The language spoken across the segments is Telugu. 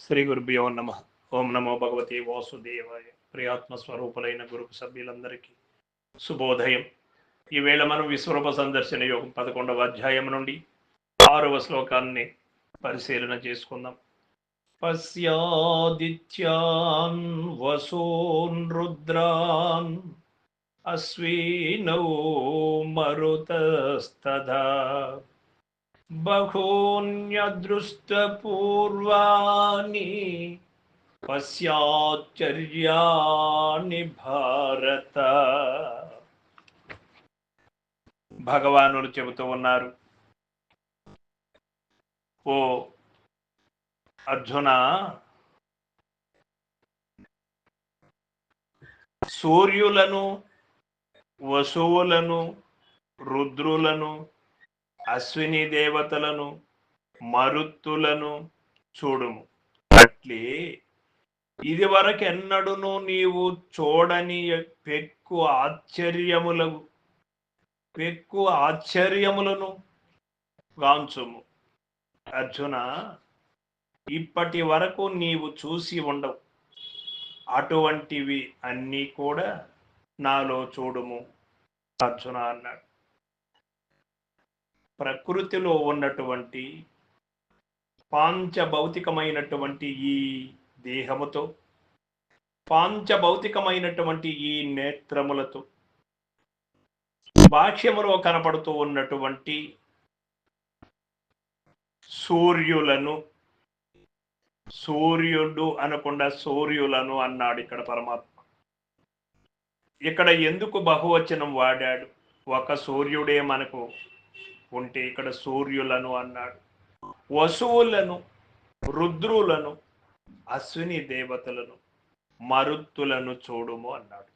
శ్రీ గురుభ్యో నమ. ఓం నమో భగవతే వాసుదేవాయ. ప్రియాత్మ స్వరూపులైన గురు సభ్యులందరికీ శుభోదయం. ఈవేళ మనం విశ్వరూప సందర్శన యోగం 11వ అధ్యాయం నుండి 6వ శ్లోకాన్ని పరిశీలన చేసుకుందాం. పశ్యాదిత్యాన్ వసూన్ రుద్రాన్ అశ్వినౌ మరుతస్తథా బహూన్యదృష్టపూర్వాణి పశ్చాశ్చర్యాణి భారత. భగవానుడు చెబుతూ ఉన్నారు, ఓ అర్జున, సూర్యులను, వసువులను, రుద్రులను, అశ్విని దేవతలను, మరుత్తులను చూడుము. అట్లే ఇది వరకెన్నడును నీవు చూడని పెక్కు ఆశ్చర్యములను గాంచుము. అర్జున, ఇప్పటి వరకు నీవు చూసి ఉండవు అటువంటివి అన్నీ కూడా నాలో చూడుము అర్జున అన్నాడు. ప్రకృతిలో ఉన్నటువంటి పాంచభౌతికమైనటువంటి ఈ దేహముతో, పాంచభౌతికమైనటువంటి ఈ నేత్రములతో, బాహ్యములో కనపడుతూ ఉన్నటువంటి సూర్యులను, సూర్యుడు అనకుండా సూర్యులను అన్నాడు ఇక్కడ పరమాత్మ. ఇక్కడ ఎందుకు బహువచనం వాడాడు? ఒక సూర్యుడే మనకు ఉంటే ఇక్కడ సూర్యులను అన్నాడు. వసువులను, రుద్రులను, అశ్విని దేవతలను, మరుత్తులను చూడుము అన్నాడు.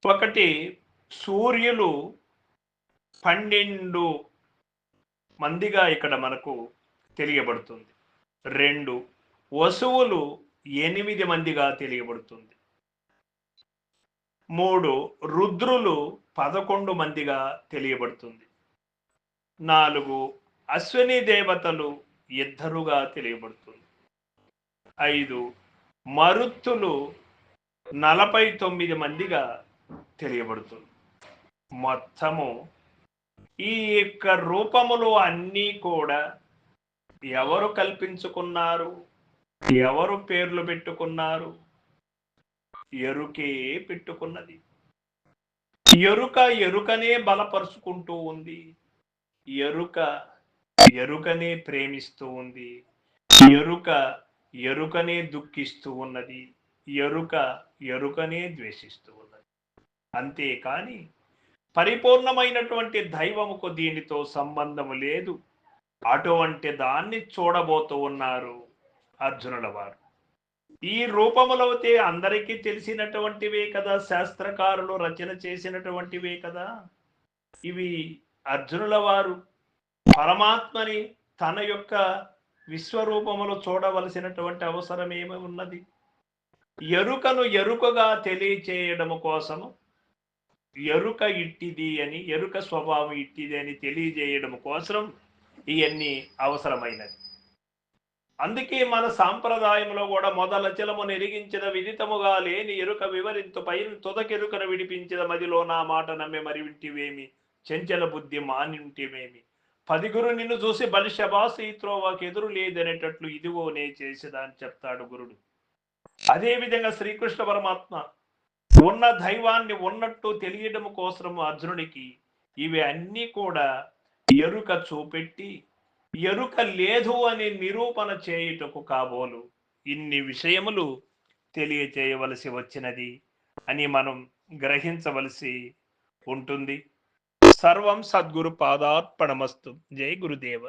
ఒకటి, సూర్యులు 12 మందిగా ఇక్కడ మనకు తెలియబడుతుంది. 2, వసువులు 8 మందిగా తెలియబడుతుంది. 3, రుద్రులు 11 మందిగా తెలియబడుతుంది. 4, అశ్విని దేవతలు 2గా తెలియబడుతుంది. 5, మరుత్తులు 49 మందిగా తెలియబడుతుంది. మొత్తము ఈ యొక్క రూపములు అన్నీ కూడా ఎవరు కల్పించుకున్నారు, ఎవరు పేర్లు పెట్టుకున్నారు? ఎరుకే పెట్టుకున్నది. ఎరుకనే బలపరుచుకుంటూ ఉంది. ఎరుకనే ప్రేమిస్తూ ఉంది. ఎరుకనే దుఃఖిస్తూ ఉన్నది. ఎరుకనే ద్వేషిస్తూ ఉన్నది. అంతేకాని పరిపూర్ణమైనటువంటి దైవముకు దీనితో సంబంధం లేదు. అటువంటి దాన్ని చూడబోతూ ఉన్నారు అర్జునుల వారు. ఈ రూపములైతే అందరికీ తెలిసినటువంటివే కదా, శాస్త్రకారులు రచన చేసినటువంటివే కదా. ఇవి అర్జునుల వారు పరమాత్మని తన యొక్క విశ్వరూపములు చూడవలసినటువంటి అవసరం ఏమి ఉన్నది? ఎరుకను ఎరుకగా తెలియచేయడము కోసము, ఎరుక ఇట్టిది అని, ఎరుక స్వభావం ఇట్టిది అని తెలియజేయడం కోసం ఇవన్నీ అవసరమైనది. అందుకే మన సాంప్రదాయంలో కూడా మొదలచలము నెరిగించిన విదితముగా లేని ఎరుక వివరింతు పైన తుదకెరుకను విడిపించిన మదిలో నా మాట నమ్మె మరి వింటివేమి, చెంచల బుద్ధి మానింటివేమి, 10 నిన్ను చూసి బలిషబాసు ఈ త్రోవకెదురు లేదనేటట్లు ఇదిగో నే చేసేదా అని చెప్తాడు గురుడు. అదేవిధంగా శ్రీకృష్ణ పరమాత్మ ఉన్న దైవాన్ని ఉన్నట్టు తెలియడం కోసం అర్జునుడికి ఇవి అన్నీ కూడా ఎరుక చూపెట్టి, ఎరుక లేదు అని నిరూపణ చేయుటకు కాబోలు ఇన్ని విషయములు తెలియచేయవలసి వచ్చినది అని మనం గ్రహించవలసి ఉంటుంది. సర్వం సద్గురు పాదార్పణమస్తు. జై గురుదేవ.